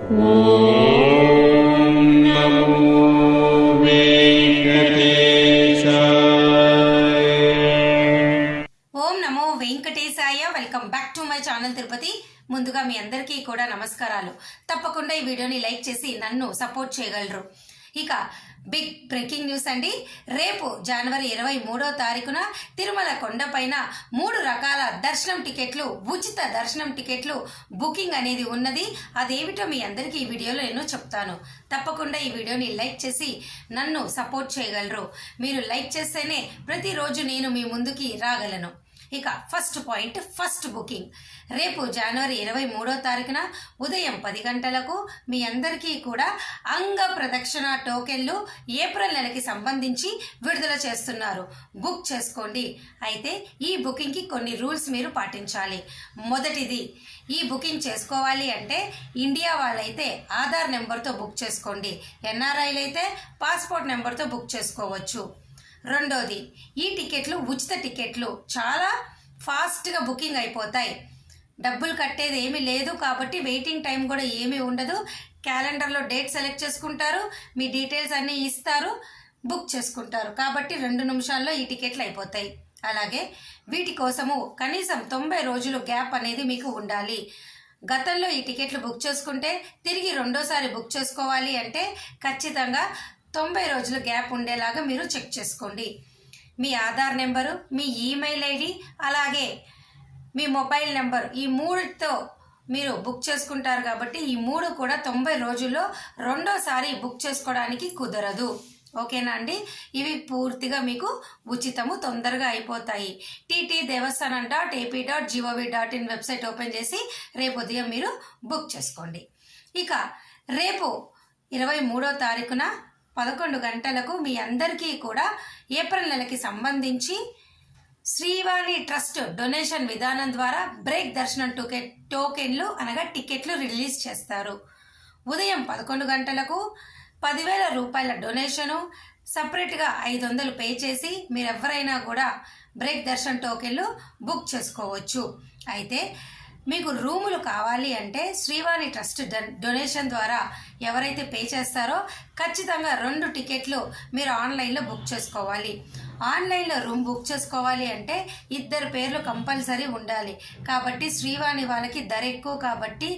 Om Namo Venkatesaya. Welcome back to my channel Tirupati. ముందుగా మీ అందరికీ కూడా నమస్కారాలు. తప్పకుండా ఈ వీడియోని లైక్ చేసి నన్ను సపోర్ట్ చేయగలరు. ఇక బిగ్ బ్రేకింగ్ న్యూస్ అండి. రేపు జనవరి 23వ తారీఖున తిరుమల కొండపైన 3 రకాల దర్శనం టికెట్లు, ఉచిత దర్శనం టికెట్లు బుకింగ్ అనేది ఉన్నది. అదేమిటో మీ అందరికీ ఈ వీడియోలో నేను చెప్తాను. తప్పకుండా ఈ వీడియోని లైక్ చేసి నన్ను సపోర్ట్ చేయగలరు. మీరు లైక్ చేస్తేనే ప్రతిరోజు నేను మీ ముందుకి రాగలను. ఇక ఫస్ట్ పాయింట్, ఫస్ట్ బుకింగ్ రేపు జనవరి 23వ తారీఖున ఉదయం 10 గంటలకు మీ అందరికీ కూడా అంగ ప్రదక్షిణ టోకెన్లు ఏప్రిల్ నెలకి సంబంధించి విడుదల చేస్తున్నారు. బుక్ చేసుకోండి. అయితే ఈ బుకింగ్కి కొన్ని రూల్స్ మీరు పాటించాలి. మొదటిది, ఈ బుకింగ్ చేసుకోవాలి అంటే ఇండియా వాళ్ళైతే ఆధార్ నెంబర్తో బుక్ చేసుకోండి. ఎన్ఆర్ఐలు అయితే పాస్పోర్ట్ నెంబర్తో బుక్ చేసుకోవచ్చు. రెండోది, ఈ టికెట్లు ఉచిత టికెట్లు, చాలా ఫాస్ట్గా బుకింగ్ అయిపోతాయి. డబ్బులు కట్టేది ఏమీ లేదు కాబట్టి వెయిటింగ్ టైం కూడా ఏమీ ఉండదు. క్యాలెండర్లో డేట్ సెలెక్ట్ చేసుకుంటారు, మీ డీటెయిల్స్ అన్నీ ఇస్తారు, బుక్ చేసుకుంటారు. కాబట్టి 2 నిమిషాల్లో ఈ టికెట్లు అయిపోతాయి. అలాగే వీటి కోసము కనీసం 90 రోజులు గ్యాప్ అనేది మీకు ఉండాలి. గతంలో ఈ టికెట్లు బుక్ చేసుకుంటే తిరిగి రెండోసారి బుక్ చేసుకోవాలి అంటే ఖచ్చితంగా 90 రోజుల గ్యాప్ ఉండేలాగా మీరు చెక్ చేసుకోండి. మీ ఆధార్ నెంబరు, మీ ఈమెయిల్ ఐడి, అలాగే మీ మొబైల్ నెంబర్, ఈ 3తో మీరు బుక్ చేసుకుంటారు కాబట్టి ఈ 3 కూడా 90 రోజుల్లో రెండోసారి బుక్ చేసుకోవడానికి కుదరదు. ఓకేనా అండి? ఇవి పూర్తిగా మీకు ఉచితము, తొందరగా అయిపోతాయి. ttdevastanam.ap.gov.in వెబ్సైట్ ఓపెన్ చేసి రేపు ఉదయం మీరు బుక్ చేసుకోండి. ఇక రేపు 23వ తారీఖున 11 గంటలకు మీ అందరికీ కూడా ఏప్రిల్ నెలకి సంబంధించి శ్రీవాణి ట్రస్ట్ డొనేషన్ విధానం ద్వారా బ్రేక్ దర్శనం టోకెన్లు అనగా టికెట్లు రిలీజ్ చేస్తారు. ఉదయం 11 గంటలకు 10,000 రూపాయల డొనేషను, సపరేట్గా 500 పే చేసి మీరెవరైనా కూడా బ్రేక్ దర్శనం టోకెన్లు బుక్ చేసుకోవచ్చు. అయితే మీకు రూములు కావాలి అంటే శ్రీవాణి ట్రస్ట్ డొనేషన్ ద్వారా ఎవరైతే పే చేస్తారో ఖచ్చితంగా 2 టికెట్లు మీరు ఆన్లైన్లో బుక్ చేసుకోవాలి. ఆన్లైన్లో రూమ్ బుక్ చేసుకోవాలి అంటే 2 పేర్లు కంపల్సరీ ఉండాలి. కాబట్టి శ్రీవాణి వాళ్ళకి ధర ఎక్కువ కాబట్టి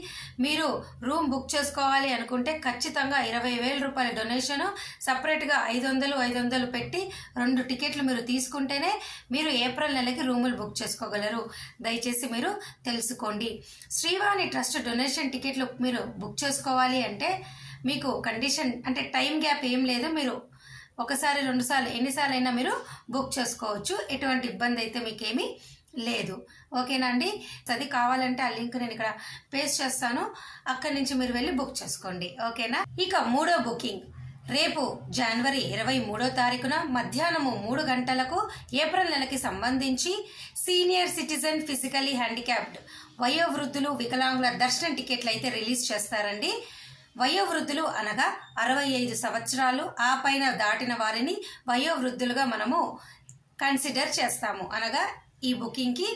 మీరు రూమ్ బుక్ చేసుకోవాలి అనుకుంటే ఖచ్చితంగా 20,000 రూపాయల డొనేషను, సపరేట్గా 500 పెట్టి 2 టికెట్లు మీరు తీసుకుంటేనే మీరు ఏప్రిల్ నెలకి రూములు బుక్ చేసుకోగలరు. దయచేసి మీరు తెలుసుకోండి. శ్రీవాణి ట్రస్ట్ డొనేషన్ టికెట్లు మీరు బుక్ చేసుకోవాలి అంటే మీకు కండిషన్ అంటే టైం గ్యాప్ ఏం లేదు. మీరు 1 సారి 2 సార్లు ఎన్నిసార్లు అయినా మీరు బుక్ చేసుకోవచ్చు. ఎటువంటి ఇబ్బంది అయితే మీకేమీ లేదు. ఓకేనా అండి? అది కావాలంటే ఆ లింక్ నేను ఇక్కడ పేస్ట్ చేస్తాను, అక్కడి నుంచి మీరు వెళ్ళి బుక్ చేసుకోండి. ఓకేనా? ఇక 3వ బుకింగ్ రేపు జనవరి 23వ తారీఖున మధ్యాహ్నము 3 గంటలకు ఏప్రిల్ నెలకి సంబంధించి సీనియర్ సిటిజన్, ఫిజికలీ హ్యాండిక్యాప్డ్, వయోవృద్ధులు, వికలాంగుల దర్శనం టికెట్లు అయితే రిలీజ్ చేస్తారండి. వయోవృద్ధులు అనగా 65 సంవత్సరాలు ఆ పైన దాటిన వారిని వయోవృద్ధులుగా మనము కన్సిడర్ చేస్తాము, అనగా ఈ బుకింగ్కి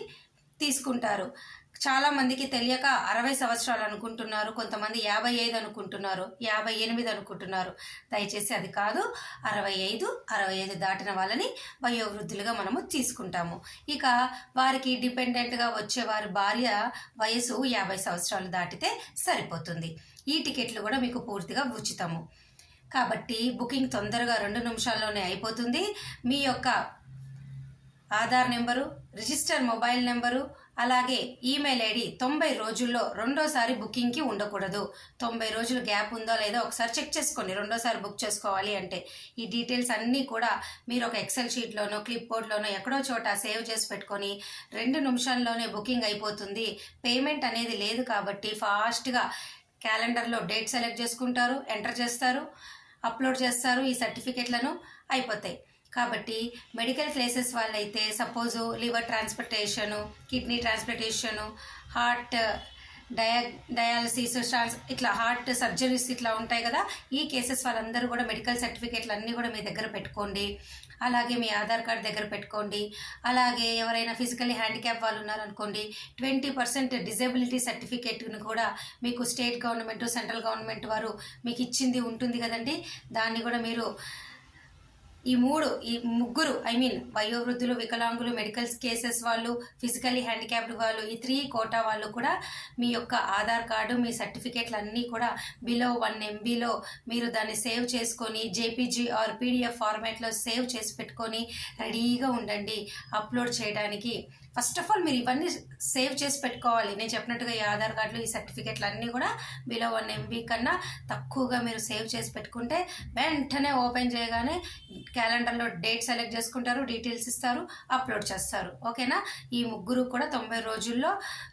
తీసుకుంటారు. చాలా మందికి తెలియక 60 సంవత్సరాలు అనుకుంటున్నారు, కొంతమంది 55 అనుకుంటున్నారు, 58 అనుకుంటున్నారు. దయచేసి అది కాదు, 65 దాటిన వాళ్ళని వయోవృద్ధులుగా మనము తీసుకుంటాము. ఇక వారికి డిపెండెంట్గా వచ్చే వారి భార్య వయసు 50 సంవత్సరాలు దాటితే సరిపోతుంది. ఈ టికెట్లు కూడా మీకు పూర్తిగా ఉచితము కాబట్టి బుకింగ్ తొందరగా 2 నిమిషాల్లోనే అయిపోతుంది. మీ యొక్క Aadhaar number, register mobile number, అలాగే ఈమెయిల్ ఐడి 90 రోజుల్లో రెండోసారి బుకింగ్కి ఉండకూడదు. 90 రోజులు గ్యాప్ ఉందో లేదో ఒకసారి చెక్ చేసుకోండి రెండోసారి బుక్ చేసుకోవాలి అంటే. ఈ డీటెయిల్స్ అన్నీ కూడా మీరు ఒక ఎక్సెల్ షీట్లోనో, క్లిప్ బోర్డ్లోనో ఎక్కడో చోట సేవ్ చేసి పెట్టుకొని 2 నిమిషాల్లోనే బుకింగ్ అయిపోతుంది. పేమెంట్ అనేది లేదు కాబట్టి ఫాస్ట్గా క్యాలెండర్లో డేట్ సెలెక్ట్ చేసుకుంటారు, ఎంటర్ చేస్తారు, అప్లోడ్ చేస్తారు, ఈ సర్టిఫికెట్లను అయిపోతాయి. కాబట్టి మెడికల్ ప్లేసెస్ వాళ్ళైతే suppose liver transplantation, kidney transplantation, heart dialysis ఇట్లా హార్ట్ సర్జరీస్ ఇట్లా ఉంటాయి కదా, ఈ కేసెస్ వాళ్ళందరూ కూడా మెడికల్ సర్టిఫికేట్లు అన్నీ కూడా మీ దగ్గర పెట్టుకోండి. అలాగే మీ ఆధార్ కార్డ్ దగ్గర పెట్టుకోండి. అలాగే ఎవరైనా ఫిజికల్లీ హ్యాండిక్యాప్ వాళ్ళు ఉన్నారనుకోండి, 20% డిజేబిలిటీ సర్టిఫికేట్ను కూడా మీకు స్టేట్ గవర్నమెంట్ సెంట్రల్ గవర్నమెంట్ వారు మీకు ఇచ్చింది ఉంటుంది కదండి, దాన్ని కూడా మీరు ఈ ముగ్గురు వయోవృద్ధులు, వికలాంగులు, మెడికల్ కేసెస్ వాళ్ళు, ఫిజికల్లీ హ్యాండిక్యాప్డ్ వాళ్ళు, ఈ 3 కోటా వాళ్ళు కూడా మీ యొక్క ఆధార్ కార్డు, మీ సర్టిఫికేట్లు అన్నీ కూడా బిలో 1 MBలో మీరు దాన్ని సేవ్ చేసుకొని జేపీజీ ఆర్ పీడిఎఫ్ ఫార్మాట్లో సేవ్ చేసి పెట్టుకొని రెడీగా ఉండండి అప్లోడ్ చేయడానికి. ఫస్ట్ ఆఫ్ ఆల్ మీరు ఇవన్నీ సేవ్ చేసి పెట్టుకోవాలి. నేను చెప్పినట్టుగా ఈ ఆధార్ కార్డులు, ఈ సర్టిఫికేట్లు అన్నీ కూడా బిలో 1 MB కన్నా తక్కువగా మీరు సేవ్ చేసి పెట్టుకుంటే వెంటనే ఓపెన్ చేయగానే క్యాలెండర్లో డేట్ సెలెక్ట్ చేసుకుంటారు, డీటెయిల్స్ ఇస్తారు, అప్లోడ్ చేస్తారు. ఓకేనా? ఈ ముగ్గురు కూడా 90 రోజుల్లో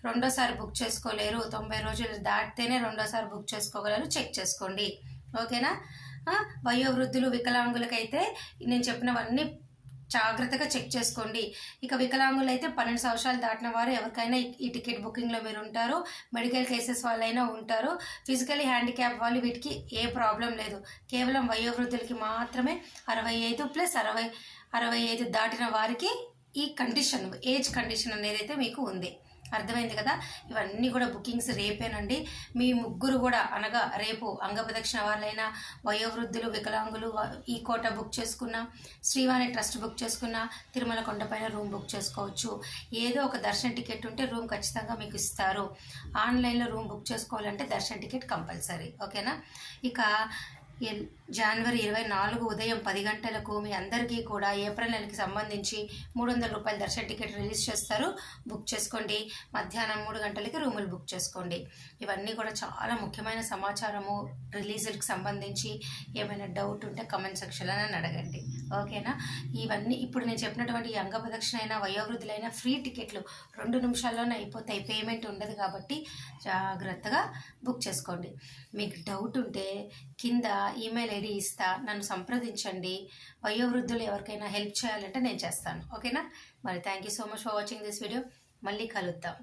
రెండోసారి బుక్ చేసుకోలేరు. 90 రోజులు దాటితేనే రెండోసారి బుక్ చేసుకోగలరు. చెక్ చేసుకోండి. ఓకేనా? వయోవృద్ధులు, వికలాంగులకైతే నేను చెప్పినవన్నీ జాగ్రత్తగా చెక్ చేసుకోండి. ఇక వికలాంగులు అయితే 12 సంవత్సరాలు దాటిన వారు ఎవరికైనా ఈ టికెట్ బుకింగ్లో మీరు ఉంటారు. మెడికల్ కేసెస్ వాళ్ళైనా ఉంటారు. ఫిజికలీ హ్యాండిక్యాప్ వాళ్ళు వీటికి ఏ ప్రాబ్లం లేదు. కేవలం వయోవృద్ధులకి మాత్రమే 65+65 దాటిన వారికి ఈ కండిషన్, ఏజ్ కండిషన్ అనేది అయితే మీకు ఉంది. అర్థమైంది కదా? ఇవన్నీ కూడా బుకింగ్స్ రేపేనండి. మీ ముగ్గురు కూడా అనగా రేపు అంగప్రదక్షిణ వాళ్ళైనా, వయోవృద్ధులు, వికలాంగులు ఈ కోట బుక్ చేసుకున్నా, శ్రీవాణి ట్రస్ట్ బుక్ చేసుకున్నా, తిరుమల కొండపైన రూమ్ బుక్ చేసుకోవచ్చు. ఏదో ఒక దర్శన టికెట్ ఉంటే రూమ్ ఖచ్చితంగా మీకు ఇస్తారు. ఆన్లైన్లో రూమ్ బుక్ చేసుకోవాలంటే దర్శన టికెట్ కంపల్సరీ. ఓకేనా? ఇక జనవరి 24 ఉదయం 10 గంటలకు మీ అందరికీ కూడా ఏప్రిల్ నెలకి సంబంధించి 300 రూపాయల దర్శన టికెట్ రిలీజ్ చేస్తారు. బుక్ చేసుకోండి. మధ్యాహ్నం 3 గంటలకి రూములు బుక్ చేసుకోండి. ఇవన్నీ కూడా చాలా ముఖ్యమైన సమాచారము. రిలీజులకు సంబంధించి ఏమైనా డౌట్ ఉంటే కమెంట్ సెక్షన్లో నన్ను అడగండి. ఓకేనా? ఇవన్నీ ఇప్పుడు నేను చెప్పినటువంటి ఈ అంగప్రదక్షిణ అయినా, వయోవృద్ధులైన ఫ్రీ టికెట్లు 2 నిమిషాల్లోనే అయిపోతాయి. పేమెంట్ ఉండదు కాబట్టి జాగ్రత్తగా బుక్ చేసుకోండి. మీకు డౌట్ ఉంటే కింద ఈమెయిల్ ఐడి ఇస్తా, నన్ను సంప్రదించండి. వయోవృద్ధులు ఎవరికైనా హెల్ప్ చేయాలంటే నేను చేస్తాను. ఓకేనా? మరి thank you so much for watching this video. మళ్ళీ కలుద్దాం.